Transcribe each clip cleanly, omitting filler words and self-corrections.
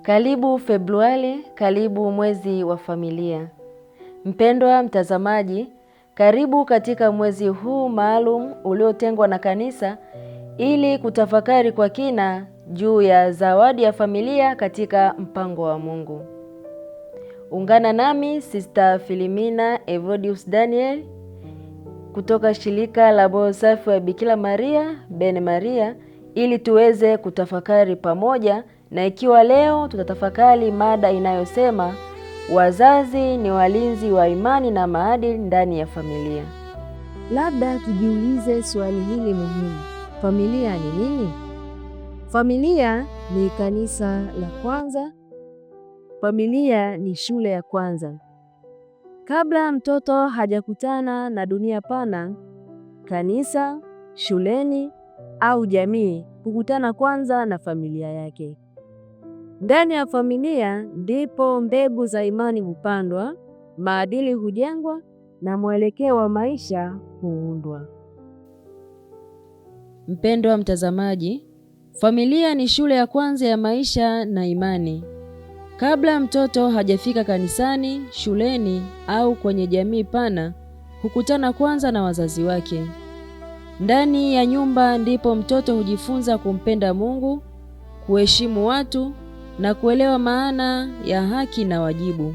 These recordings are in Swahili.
Karibu Februari, karibu mwezi wa familia. Mpendwa mtazamaji, karibu katika mwezi huu maalum uliotengwa na kanisa ili kutafakari kwa kina juu ya zawadi ya familia katika mpango wa Mungu. Ungana nami Sister Filimina Evodius Daniel kutoka shirika la Moyo Safi wa Bikira Maria Ben Maria ili tuweze kutafakari pamoja, na ikiwa leo tutatafakari mada inayosema wazazi ni walinzi wa imani na maadili ndani ya familia. Labda tujiulize swali hili muhimu. Familia ni nini? Familia ni kanisa la kwanza. Familia ni shule ya kwanza. Kabla mtoto hajakutana na dunia pana, kanisa, shuleni au jamii hukutana kwanza na familia yake. Ndani ya familia ndipo mbegu za imani hupandwa, maadili hujengwa na mwelekeo wa maisha huundwa. Mpendwa mtazamaji, familia ni shule ya kwanza ya maisha na imani. Kabla mtoto hajafika kanisani, shuleni au kwenye jamii pana, hukutana kwanza na wazazi wake. Ndani ya nyumba ndipo mtoto hujifunza kumpenda Mungu, kuheshimu watu na kuelewa maana ya haki na wajibu.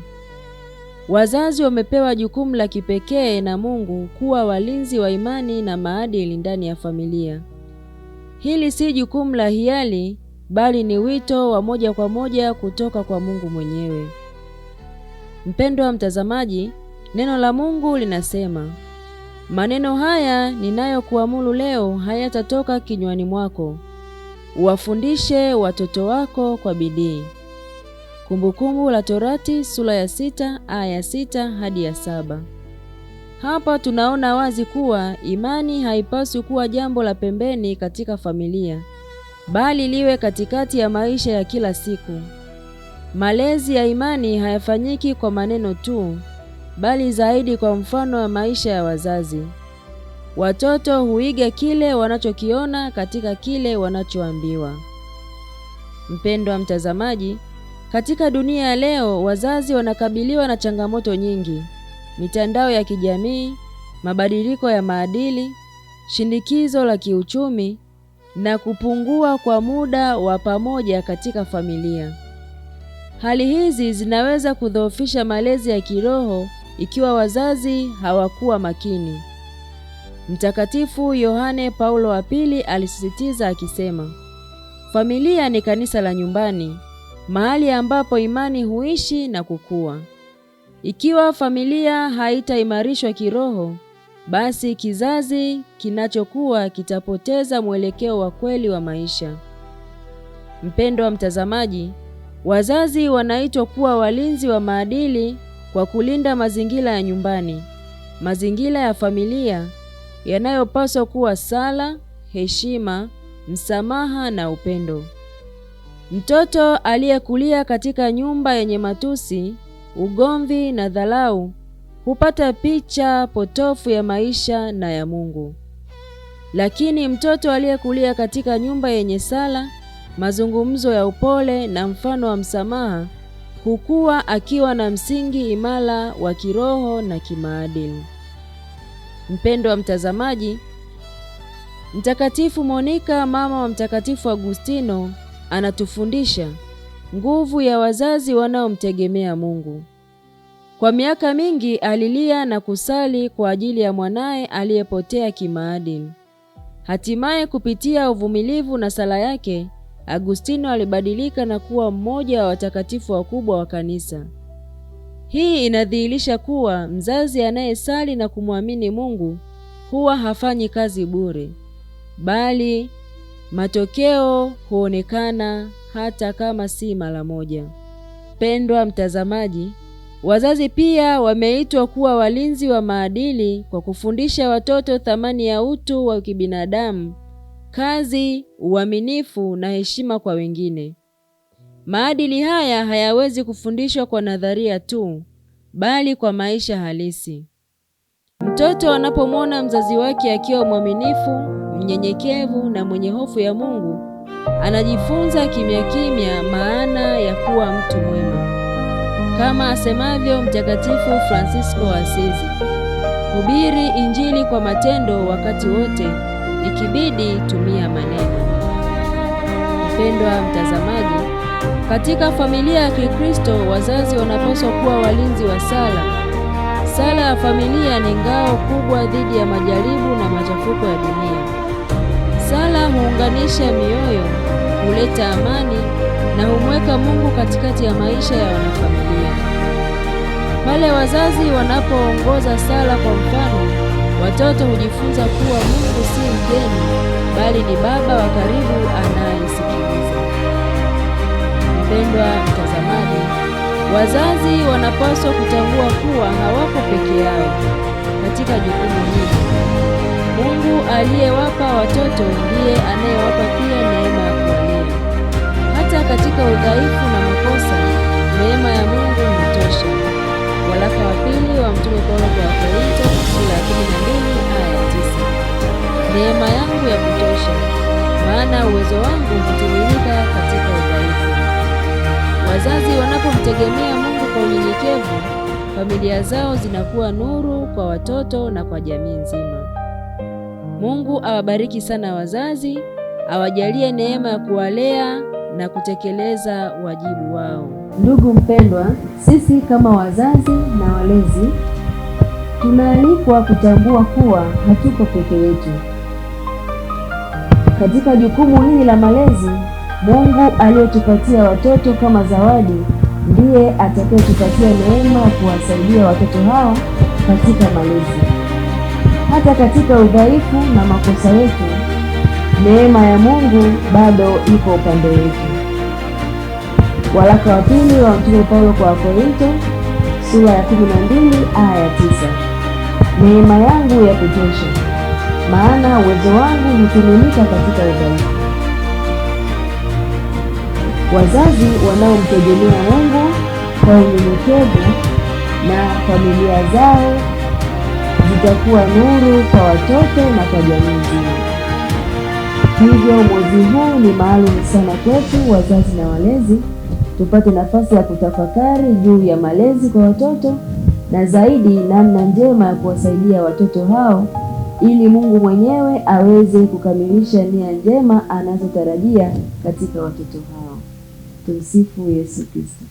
Wazazi wamepewa jukumu la kipekee na Mungu kuwa walinzi wa imani na maadili ndani ya familia. Hili si jukumu la hiari, bali ni wito wa moja kwa moja kutoka kwa Mungu mwenyewe. Mpendwa mtazamaji, neno la Mungu linasema, maneno haya ninayokuamuru leo hayatatoka kinywani mwako, uwafundishe watoto wako kwa bidii. Kumbukumbu la Torati sura ya 6 aya 6 hadi ya 7. Hapa tunaona wazi kuwa imani haipaswi kuwa jambo la pembeni katika familia, bali liwe katikati ya maisha ya kila siku. Malezi ya imani hayafanyiki kwa maneno tu, bali zaidi kwa mfano wa maisha ya wazazi. Watoto huiga kile wanachokiona katika kile wanachoambiwa. Mpendwa mtazamaji, katika dunia ya leo wazazi wanakabiliwa na changamoto nyingi: mitandao ya kijamii, mabadiliko ya maadili, shinikizo la kiuchumi na kupungua kwa muda wa pamoja katika familia. Hali hizi zinaweza kudhoofisha malezi ya kiroho ikiwa wazazi hawakuwa makini. Mtakatifu Yohane Paulo wa Pili alisisitiza akisema, familia ni kanisa la nyumbani, mahali ambapo imani huishi na kukua. Ikiwa familia haitaimarishwa kiroho, basi kizazi kinachokuwa kitapoteza mwelekeo wa kweli wa maisha. Mpendwa mtazamaji, wazazi wanaitwa kuwa walinzi wa maadili kwa kulinda mazingira ya nyumbani, mazingira ya familia yanayopaswa kuwa sala, heshima, msamaha na upendo. Mtoto aliyekulia katika nyumba yenye matusi, ugomvi na dharau hupata picha potofu ya maisha na ya Mungu. Lakini mtoto aliyekulia katika nyumba yenye sala, mazungumzo ya upole na mfano wa msamaha hukua akiwa na msingi imara wa kiroho na kimaadili. Mpendwa mtazamaji, Mtakatifu Monika, mama wa Mtakatifu Agustino, anatufundisha nguvu ya wazazi wanaomtegemea Mungu. Kwa miaka mingi alilia na kusali kwa ajili ya mwanaye aliyepotea kimaadili. Hatimaye kupitia uvumilivu na sala yake, Agustino alibadilika na kuwa mmoja wa watakatifu wakubwa wa kanisa. Hii inadhihirisha kuwa mzazi anayesali na kumwamini Mungu huwa hafanyi kazi bure, bali matokeo huonekana hata kama si mara moja. Pendwa mtazamaji, wazazi pia wameitwa kuwa walinzi wa maadili kwa kufundisha watoto thamani ya utu wa kibinadamu, kazi, uaminifu na heshima kwa wengine. Maadili haya hayawezi kufundishwa kwa nadharia tu, bali kwa maisha halisi. Mtoto anapomwona mzazi wake akiwa mwaminifu, mnyenyekevu na mwenye hofu ya Mungu, anajifunza kimya kimya maana ya kuwa mtu mwema. Kama asemavyo Mtakatifu Fransisko wa Asizi, hubiri Injili kwa matendo wakati wote, ikibidi tumia maneno. Mpendwa mtazamaji, katika familia ya Kikristo wazazi wanapaswa kuwa walinzi wa sala. Sala ya familia ni ngao kubwa dhidi ya majaribu na machafuko ya dunia. Sala huunganisha mioyo, huleta amani na humweka Mungu katikati ya maisha ya wanafamilia. Pale wazazi wanapoongoza sala kwa mfano, watoto hujifunza kuwa Mungu si mgeni, bali ni Baba wa karibu anayesikiliza. Mpendwa mtazamaji, wazazi wanapaswa kutambua kuwa hawako peke yao katika jukumu hili. Mungu aliyewapa watoto ndiye anayewapa pia neema ya kuwalea. Hata katika udhaifu na makosa, neema ya Mungu hutosha. Waraka wa pili wa Mtume Paulo kwa Wakorintho sura ya 12 aya ya 9. Neema yangu ya kutosha, maana uwezo wangu hutimilika katika udhaifu. Wazazi wanapomtegemea Mungu kwa unyenyekevu, familia zao zinakuwa nuru kwa watoto na kwa jamii nzima. Mungu awabariki sana wazazi, awajalie neema ya kuwalea na kutekeleza wajibu wao. Ndugu mpendwa, sisi kama wazazi na walezi tunaalikwa kutambua kuwa hatuko peke yetu. Katika jukumu hili la malezi, Mungu aliyetupatia watoto kama zawadi ndiye atakayetupatia neema ya kuwasaidia watoto hao katika malezi. Hata katika udhaifu na makosa yetu, neema ya Mungu bado iko upande wetu. Waraka wa pili wa Mtume Paulo kwa Wakorintho sura ya 12 aya ya 9. Neema yangu ya kutosha, maana uwezo wangu hutimilika katika udhaifu. Wazazi wanaomtegemea Mungu kwa unyenyekevu na familia zao zitakuwa nuru kwa watoto na kwa jamii nzima. Hivyo mwezi huu ni maalum sana kwetu wazazi na walezi, tupate nafasi ya kutafakari juu ya malezi kwa watoto na zaidi namna njema ya kuwasaidia watoto hao ili Mungu mwenyewe aweze kukamilisha nia njema anazotarajia katika watoto hao. Tumsifu Yesu Kristo.